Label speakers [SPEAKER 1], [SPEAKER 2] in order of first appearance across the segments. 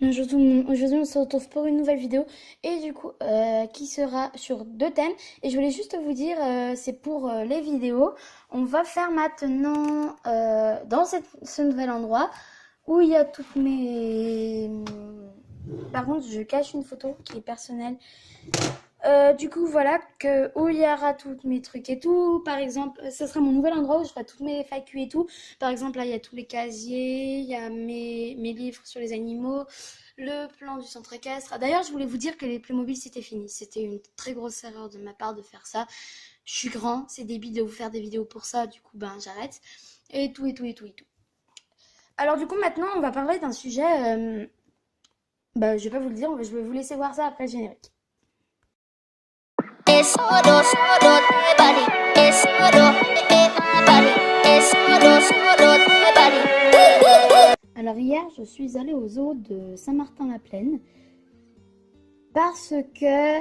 [SPEAKER 1] Aujourd'hui, on se retrouve pour une nouvelle vidéo et du coup, qui sera sur deux thèmes. Et je voulais juste vous dire, c'est pour les vidéos. On va faire maintenant dans ce nouvel endroit où il y a toutes mes... Par contre, je cache une photo qui est personnelle. Du coup, voilà, où il y aura tous mes trucs et tout. Par exemple, ce sera mon nouvel endroit où je ferai toutes mes FAQ et tout. Par exemple, là, il y a tous les casiers, il y a mes livres sur les animaux, le plan du centre équestre. D'ailleurs, je voulais vous dire que les Playmobil, c'était fini. C'était une très grosse erreur de ma part de faire ça. Je suis grand, c'est débile de vous faire des vidéos pour ça. Du coup, ben, j'arrête. Et tout, et tout, et tout, et tout. Alors, du coup, maintenant, on va parler d'un sujet... je vais pas vous le dire, je vais vous laisser voir ça après le générique. Alors hier, je suis allée au zoo de Saint-Martin-la-Plaine parce que...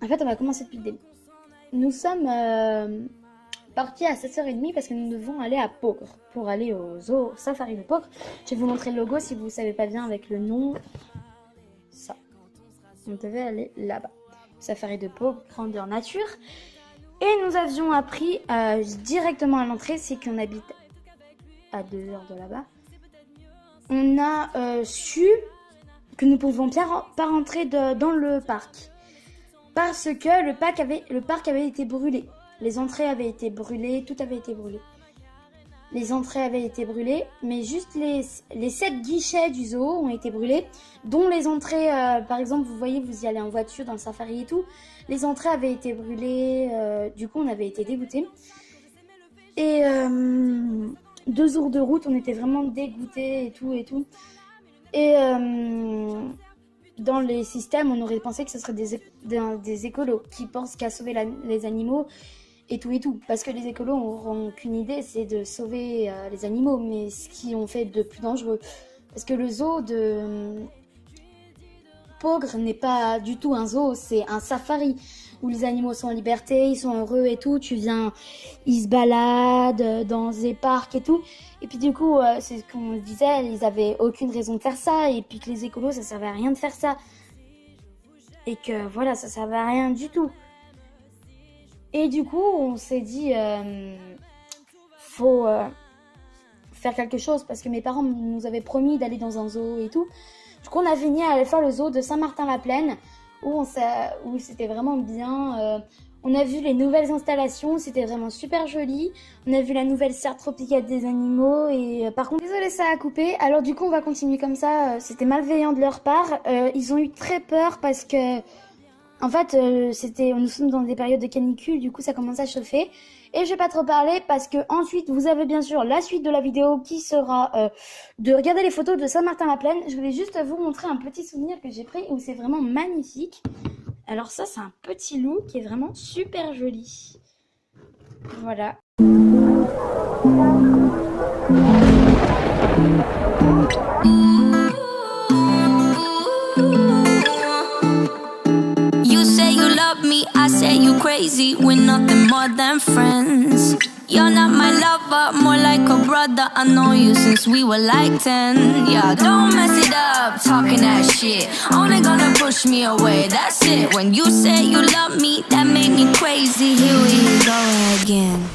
[SPEAKER 1] En fait, on va commencer depuis le début. Nous sommes partis à 7h30 parce que nous devons aller à Peaugres pour aller au zoo Safari de Peaugres. Je vais vous montrer le logo si vous ne savez pas bien avec le nom. Ça. On devait aller là-bas. Safari de Peaugres, grandeur nature. Et nous avions appris directement à l'entrée, c'est qu'on habite à 2 heures de là-bas. On a su que nous ne pouvions pas rentrer dans le parc. Parce que le parc avait été brûlé. Les entrées avaient été brûlées, tout avait été brûlé. Les entrées avaient été brûlées, mais juste les 7 guichets du zoo ont été brûlés, dont les entrées, par exemple, vous voyez, vous y allez en voiture dans le safari et tout, les entrées avaient été brûlées, du coup on avait été dégoûtés. Et 2 jours de route, on était vraiment dégoûtés et tout et tout. Et dans les systèmes, on aurait pensé que ce serait des écolos qui pensent qu'à sauver les animaux. Et tout. Parce que les écolos n'auront qu'une idée, c'est de sauver les animaux, mais ce qu'ils ont fait de plus dangereux. Parce que le zoo de Peaugres n'est pas du tout un zoo, c'est un safari où les animaux sont en liberté, ils sont heureux et tout. Tu viens, ils se baladent dans des parcs et tout. Et puis du coup, c'est ce qu'on disait, ils avaient aucune raison de faire ça. Et puis que les écolos, ça servait à rien de faire ça. Et que voilà, ça servait à rien du tout. Et du coup, on s'est dit, faut faire quelque chose parce que mes parents nous avaient promis d'aller dans un zoo et tout. Du coup, on a fini à aller faire le zoo de Saint-Martin-la-Plaine où c'était vraiment bien. On a vu les nouvelles installations, c'était vraiment super joli. On a vu la nouvelle serre tropicale des animaux et par contre, désolé, ça a coupé. Alors du coup, on va continuer comme ça. C'était malveillant de leur part. Ils ont eu très peur parce que... En fait, nous sommes dans des périodes de canicule, du coup ça commence à chauffer. Et je vais pas trop parler parce que ensuite vous avez bien sûr la suite de la vidéo qui sera de regarder les photos de Saint-Martin-la-Plaine. Je voulais juste vous montrer un petit souvenir que j'ai pris où c'est vraiment magnifique. Alors ça, c'est un petit loup qui est vraiment super joli. Voilà.
[SPEAKER 2] I say you crazy, we're nothing more than friends. You're not my lover, more like a brother. I know you since we were like 10. Yeah, don't mess it up, talking that shit. Only gonna push me away, that's it. When you say you love me, that made me crazy. Here we go again.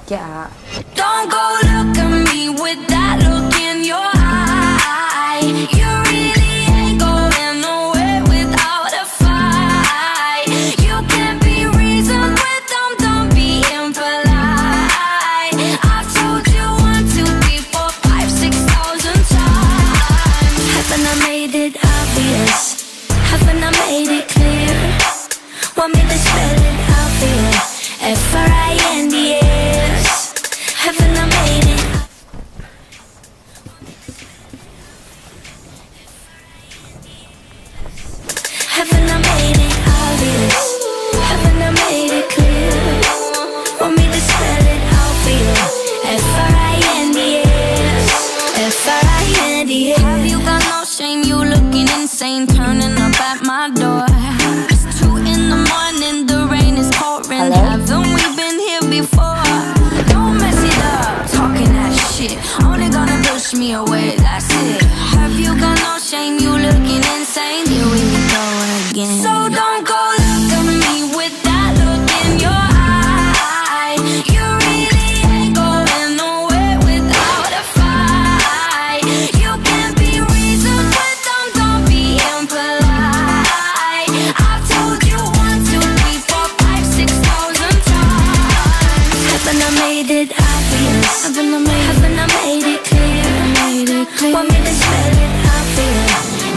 [SPEAKER 1] Yeah.
[SPEAKER 2] Don't go look at me with that look in your eye. You really ain't going nowhere without a fight. You can't be reasoned with them, don't be impolite. I've told you 1, 2, 3, 4, 5, 6,000 times. Haven't I made it obvious? Haven't I made it clear? Want me to spell it out for you? F-R-I-N-D-S. Haven't I made it? Haven't I made it obvious? Haven't I made it clear? Want me to spell it out for you? F-R-I-N-D-S. F-R-I-N-D-S. Have you got no shame? You looking insane, turning up at my door. It's 2 in the morning, the rain is pouring. Haven't we been here before? Don't mess it up, talking that shit. shit. Only gonna push me away, that's it. Have you got no shame? You looking insane. Here we go again. So don't go look at me with that look in your eye. You really ain't going nowhere without a fight. You can be reasoned with them, don't be impolite. I've told you 1, 2, 3, 4, 5, 6,000 times. Haven't I made it obvious? Haven't I made it clear? Want me to spell it out for you?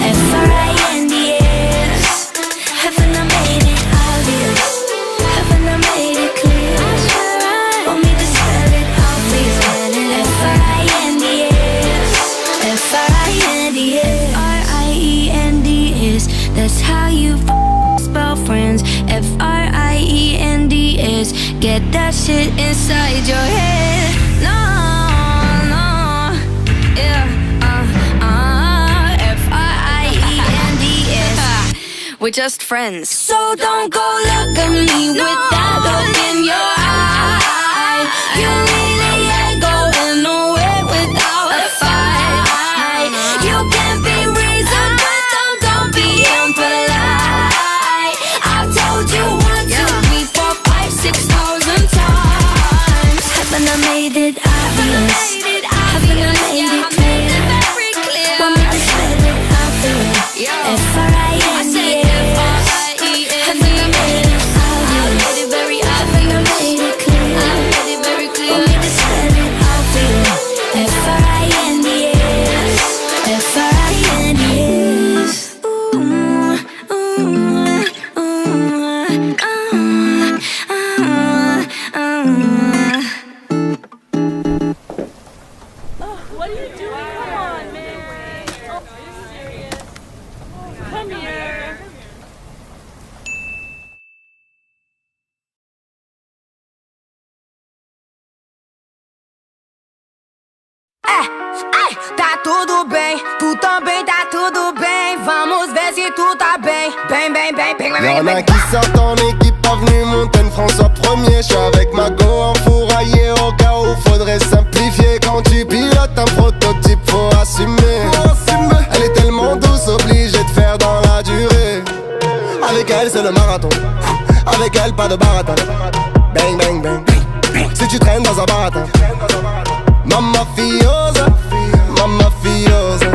[SPEAKER 2] F-R-I-N-D-S. Haven't I made it obvious? Haven't I made it clear? Want me to spell it out for you? F-R-I-N-D-S. F-R-I-N-D-S. R-I-E-N-D-S. That's how you spell friends. F-R-I-E-N-D-S. Get that shit inside your head. No, no, yeah, F-R-I-E-N-D-S. We're just friends. So don't go look at me with that look in your eye. You really ain't going nowhere without a fight. You can be reasoned with them, don't be impolite. I've told you 1, 2, 3, 4, 5, 6,000 times. Haven't I made it obvious? Haven't I made it clear? Want me to spell it out for you? F-R-I-N-D-S. Haven't I made it obvious? Haven't I made it clear? Want me to spell it out for you? F-R-I-N-D-S. F-R-I-N-D-S.
[SPEAKER 3] What are you doing? Come on, man. Oh, are you serious? Come here.
[SPEAKER 4] Tá tudo bem, tu também tá tudo bem. Vamos ver se tu tá bem. Bem, bem, bem, bem, bem,
[SPEAKER 5] Y'en
[SPEAKER 4] bem,
[SPEAKER 5] a qui sortent en équipe, avenue Montaigne, François 1er. J'suis avec ma go enfouraillé au cas où faudrait simplifier. Quand tu pilotes un prototype, faut assumer. Elle est tellement douce, obligée de faire dans la durée. Avec elle, c'est le marathon. Avec elle, pas de baratin. Bang, bang, bang. Si tu traînes dans un baratin. Mamma fiosa, mamma fiosa.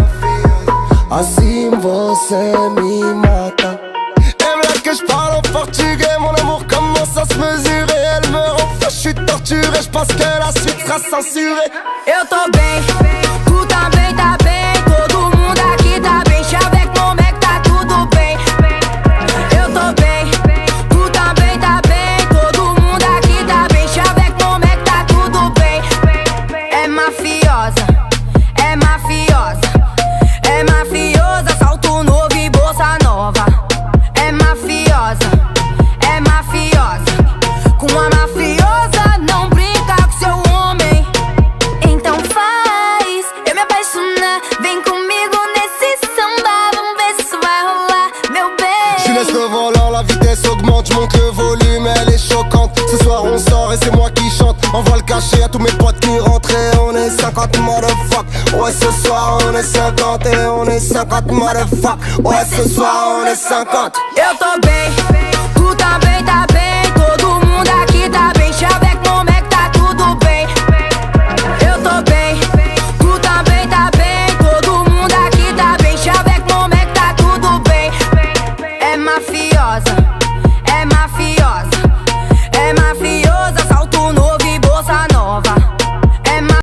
[SPEAKER 5] Assim você me mata. Elle veut que je parle en portugais. Mon amour commence à se mesurer. Elle me rend fou, je suis torturé. Je pense que la suite sera censurée.
[SPEAKER 4] Eu tô bem, tu também tá bem. Todo mundo aqui tá bem. Avec mon mec tá tudo bem. Eu tô bem, tu também tá bem. Todo mundo aqui tá bem. Avec mon mec tá tudo bem. É mafiosa, é mafiosa. É mafiosa, salto novo e bolsa nova. É mafiosa, é mafiosa. Com a mafiosa não brinca com seu homem. Então faz eu me apaixonar. Vem comigo nesse samba. Vamos ver se isso vai rolar, meu bem.
[SPEAKER 5] Je laisse le volant, la vitesse augmente. J'monte le volume, elle est choquante. Ce soir on sort et c'est moi qui chante. Envoie le cachet à tous mes potes qui rentrent. Et on est 50 motherfuck. Ouais, ce soir on est 50 et on est 50 motherfuck. Ouais, ce soir on est 50.
[SPEAKER 4] Eu tô bem, tu também tá bem. Todo mundo aqui tá bem. Avec mon mec tá tudo bem. Eu tô bem, tu também tá bem. Todo mundo aqui tá bem. Avec mon mec tá tudo bem. É mafiosa,